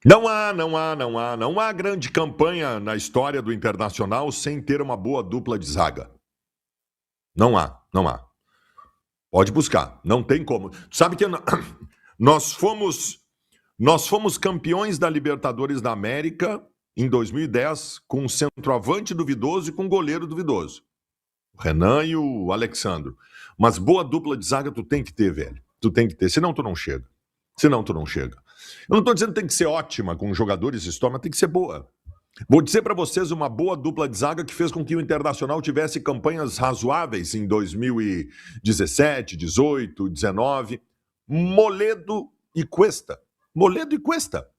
Não há grande campanha na história do Internacional sem ter uma boa dupla de zaga. Não há. Pode buscar, não tem como. Sabe que nós fomos campeões da Libertadores da América em 2010 com um centroavante duvidoso e com um goleiro duvidoso. O Renan e o Alexandro. Mas boa dupla de zaga tu tem que ter, velho. Tu tem que ter, senão tu não chega. Eu não estou dizendo que tem que ser ótima com jogadores de história, mas tem que ser boa. Vou dizer para vocês uma boa dupla de zaga que fez com que o Internacional tivesse campanhas razoáveis em 2017, 18, 19. Moledo e Cuesta.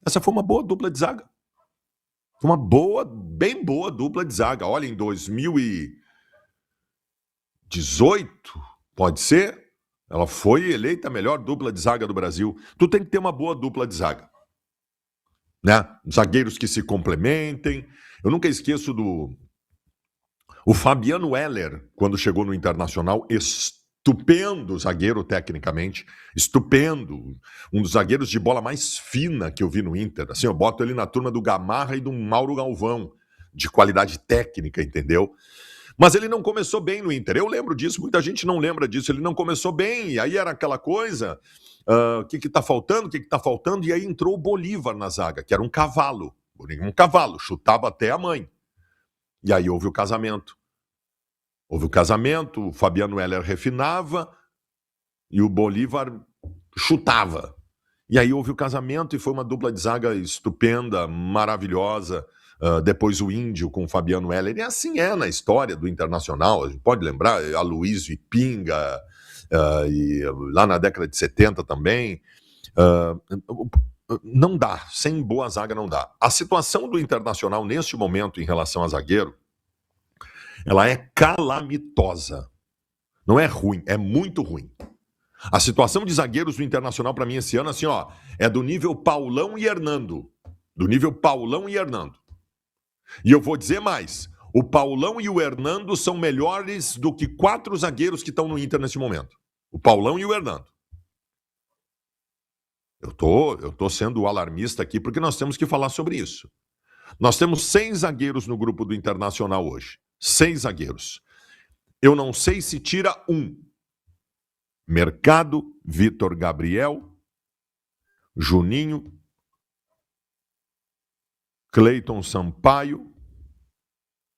Essa foi uma boa dupla de zaga. Uma boa, bem boa dupla de zaga. Olha, em 2018, pode ser, ela foi eleita a melhor dupla de zaga do Brasil. Tu tem que ter uma boa dupla de zaga. Né? Zagueiros que se complementem. Eu nunca esqueço o Fabiano Heller, quando chegou no Internacional, estupendo zagueiro tecnicamente, estupendo, um dos zagueiros de bola mais fina que eu vi no Inter. Assim, eu boto ele na turma do Gamarra e do Mauro Galvão, de qualidade técnica, entendeu? Mas ele não começou bem no Inter. Eu lembro disso, muita gente não lembra disso. Ele não começou bem, e aí era aquela coisa, o que está faltando, e aí entrou o Bolívar na zaga, que era um cavalo, chutava até a mãe. E aí houve o casamento, o Fabiano Heller refinava, e o Bolívar chutava. E aí houve o casamento, e foi uma dupla de zaga estupenda, maravilhosa. Depois o Índio com o Fabiano Heller, e assim é na história do Internacional, a gente pode lembrar, Aloysio e Pinga, e lá na década de 70 também. Não dá, sem boa zaga não dá. A situação do Internacional neste momento em relação a zagueiro, ela é calamitosa. Não é ruim, é muito ruim. A situação de zagueiros do Internacional para mim esse ano, assim, ó, é do nível Paulão e Hernando. E eu vou dizer mais, o Paulão e o Hernando são melhores do que 4 zagueiros que estão no Inter neste momento. O Paulão e o Hernando. Eu tô sendo alarmista aqui porque nós temos que falar sobre isso. Nós temos 6 zagueiros no grupo do Internacional hoje. 6 zagueiros. Eu não sei se tira um. Mercado, Vitor Gabriel, Juninho, Cleiton Sampaio,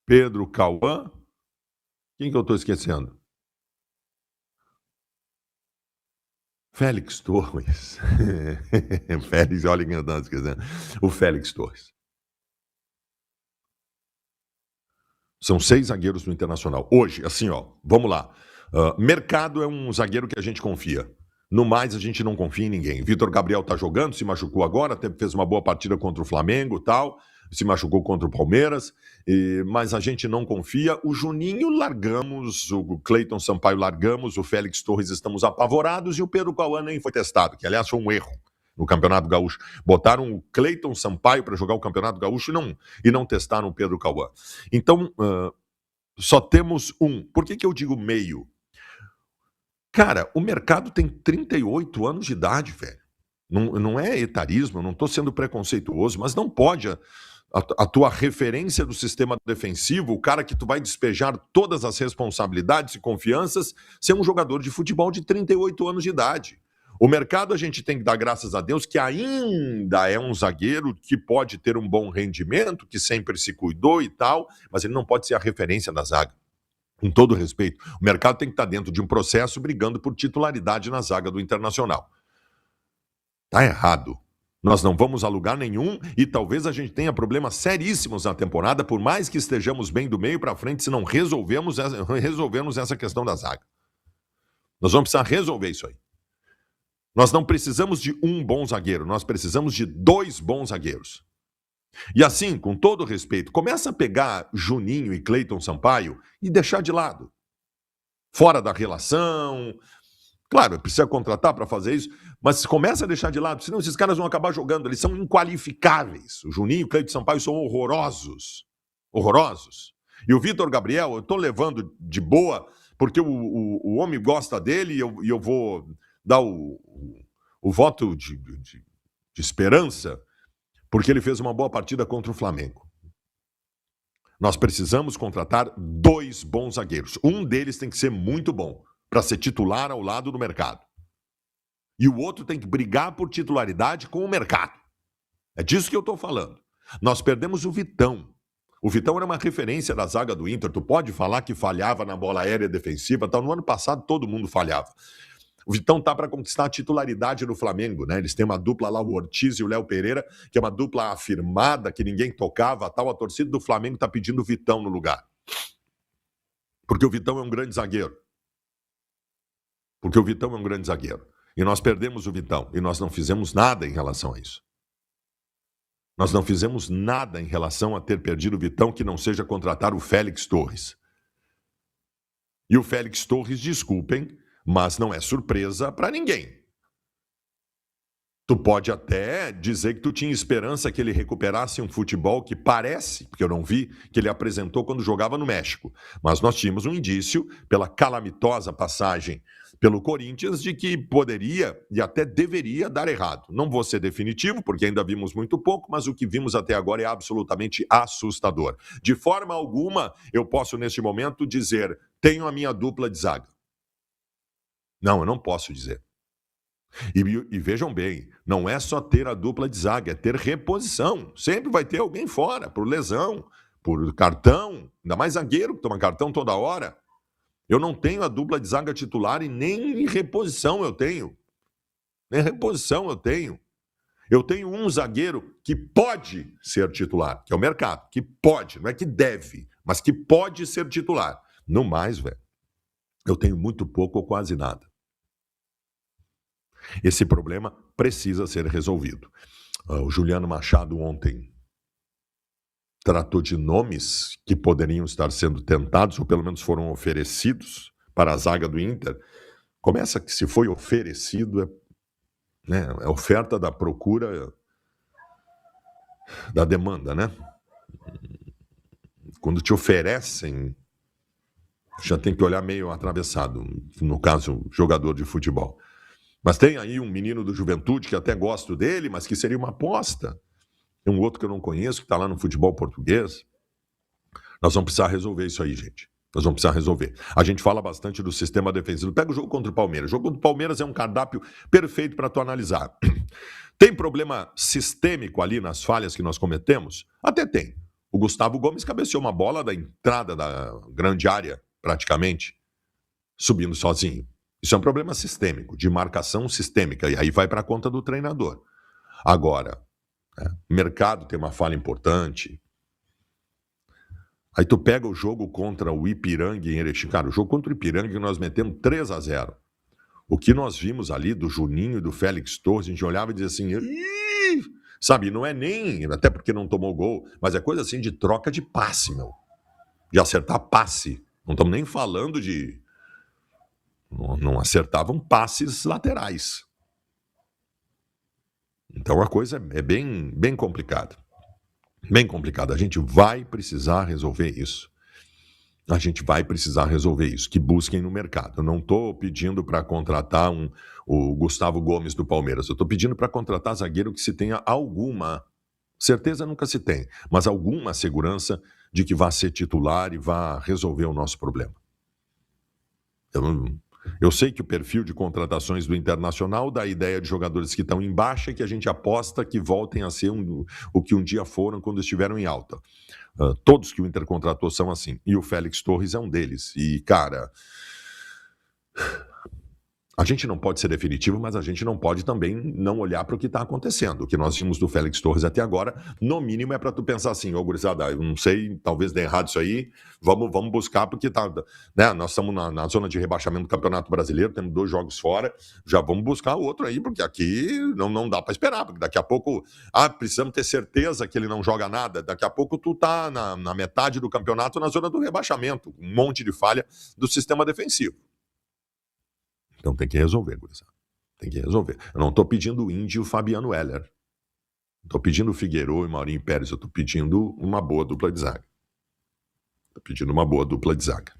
Pedro Cauã. Quem que eu estou esquecendo? Félix Torres. Félix, olha quem eu estou esquecendo. O Félix Torres. São 6 zagueiros do Internacional. Hoje, assim, ó, vamos lá. Mercado é um zagueiro que a gente confia. No mais, a gente não confia em ninguém. Vitor Gabriel tá jogando, se machucou agora, até fez uma boa partida contra o Flamengo e tal, se machucou contra o Palmeiras, mas a gente não confia. O Juninho largamos, o Cleiton Sampaio largamos, o Félix Torres estamos apavorados e o Pedro Cauã nem foi testado, que aliás foi um erro no Campeonato Gaúcho. Botaram o Cleiton Sampaio para jogar o Campeonato Gaúcho e não testaram o Pedro Cauã. Então, só temos um. Por que eu digo meio? Cara, o Mercado tem 38 anos de idade, velho. Não é etarismo, eu não estou sendo preconceituoso, mas não pode a tua referência do sistema defensivo, o cara que tu vai despejar todas as responsabilidades e confianças, ser um jogador de futebol de 38 anos de idade. O Mercado, a gente tem que dar graças a Deus que ainda é um zagueiro que pode ter um bom rendimento, que sempre se cuidou e tal, mas ele não pode ser a referência da zaga. Com todo respeito, o Mercado tem que estar dentro de um processo brigando por titularidade na zaga do Internacional. Tá errado. Nós não vamos a lugar nenhum e talvez a gente tenha problemas seríssimos na temporada, por mais que estejamos bem do meio para frente, se não resolvermos essa questão da zaga. Nós vamos precisar resolver isso aí. Nós não precisamos de um bom zagueiro, nós precisamos de 2 bons zagueiros. E assim, com todo respeito, começa a pegar Juninho e Cleiton Sampaio e deixar de lado. Fora da relação. Claro, precisa contratar para fazer isso, mas começa a deixar de lado, senão esses caras vão acabar jogando, eles são inqualificáveis. O Juninho e o Cleiton Sampaio são horrorosos. Horrorosos. E o Vitor Gabriel, eu estou levando de boa, porque o homem gosta dele e eu vou dar o voto de esperança, porque ele fez uma boa partida contra o Flamengo. Nós precisamos contratar 2 bons zagueiros. Um deles tem que ser muito bom para ser titular ao lado do mercado. E o outro tem que brigar por titularidade com o mercado. É disso que eu estou falando. Nós perdemos o Vitão. O Vitão era uma referência da zaga do Inter. Tu pode falar que falhava na bola aérea defensiva. No ano passado todo mundo falhava. O Vitão tá para conquistar a titularidade no Flamengo, né? Eles têm uma dupla lá, o Ortiz e o Léo Pereira, que é uma dupla afirmada, que ninguém tocava, tal. A torcida do Flamengo tá pedindo o Vitão no lugar. Porque o Vitão é um grande zagueiro. Porque o Vitão é um grande zagueiro. E nós perdemos o Vitão. E nós não fizemos nada em relação a isso. Nós não fizemos nada em relação a ter perdido o Vitão que não seja contratar o Félix Torres. E o Félix Torres, desculpem, mas não é surpresa para ninguém. Tu pode até dizer que tu tinha esperança que ele recuperasse um futebol que parece, porque eu não vi, que ele apresentou quando jogava no México. Mas nós tínhamos um indício, pela calamitosa passagem pelo Corinthians, de que poderia e até deveria dar errado. Não vou ser definitivo, porque ainda vimos muito pouco, mas o que vimos até agora é absolutamente assustador. De forma alguma, eu posso, neste momento, dizer, tenho a minha dupla de zaga. Não, eu não posso dizer. E vejam bem, não é só ter a dupla de zaga, é ter reposição. Sempre vai ter alguém fora, por lesão, por cartão, ainda mais zagueiro que toma cartão toda hora. Eu não tenho a dupla de zaga titular e nem em reposição eu tenho. Nem reposição eu tenho. Eu tenho um zagueiro que pode ser titular, que é o Mercado, que pode, não é que deve, mas que pode ser titular. No mais, velho, eu tenho muito pouco ou quase nada. Esse problema precisa ser resolvido. O Juliano Machado ontem tratou de nomes que poderiam estar sendo tentados, ou pelo menos foram oferecidos para a zaga do Inter. Começa que se foi oferecido, é oferta da procura da demanda, né? Quando te oferecem, já tem que olhar meio atravessado, no caso, jogador de futebol. Mas tem aí um menino do Juventude que até gosto dele, mas que seria uma aposta. Tem um outro que eu não conheço, que está lá no futebol português. Nós vamos precisar resolver isso aí, gente. Nós vamos precisar resolver. A gente fala bastante do sistema defensivo. Pega o jogo contra o Palmeiras. O jogo contra o Palmeiras é um cardápio perfeito para tu analisar. Tem problema sistêmico ali nas falhas que nós cometemos? Até tem. O Gustavo Gomes cabeceou uma bola da entrada da grande área, praticamente, subindo sozinho. Isso é um problema sistêmico, de marcação sistêmica, e aí vai para a conta do treinador. Agora, mercado tem uma falha importante. Aí tu pega o jogo contra o Ipiranga em Erechim. Cara, o jogo contra o Ipiranga nós metemos 3-0. O que nós vimos ali do Juninho e do Félix Torres, a gente olhava e dizia assim, ih! Sabe, não é nem, até porque não tomou gol, mas é coisa assim de troca de passe, meu. De acertar passe. Não estamos nem falando de... Não acertavam passes laterais. Então a coisa é bem complicada. Bem complicada. A gente vai precisar resolver isso. A gente vai precisar resolver isso. Que busquem no mercado. Eu não estou pedindo para contratar o Gustavo Gomes do Palmeiras. Eu estou pedindo para contratar zagueiro que se tenha alguma... Certeza nunca se tem, mas alguma segurança de que vá ser titular e vá resolver o nosso problema. Eu sei que o perfil de contratações do Internacional dá a ideia de jogadores que estão em baixa e que a gente aposta que voltem a ser o que um dia foram quando estiveram em alta. Todos que o Inter contratou são assim. E o Félix Torres é um deles. E, cara... A gente não pode ser definitivo, mas a gente não pode também não olhar para o que está acontecendo. O que nós vimos do Félix Torres até agora, no mínimo é para tu pensar assim, ô gurizada, eu não sei, talvez dê errado isso aí, vamos buscar, porque tá, né, nós estamos na zona de rebaixamento do Campeonato Brasileiro, temos 2 jogos fora, já vamos buscar outro aí, porque aqui não dá para esperar, porque daqui a pouco, precisamos ter certeza que ele não joga nada, daqui a pouco tu tá na metade do campeonato na zona do rebaixamento, um monte de falha do sistema defensivo. Então tem que resolver, gurizada. Tem que resolver. Eu não estou pedindo o Índio e o Fabiano Heller. Estou pedindo o Figueiredo e o Maurinho Pérez. Eu estou pedindo uma boa dupla de zaga. Estou pedindo uma boa dupla de zaga.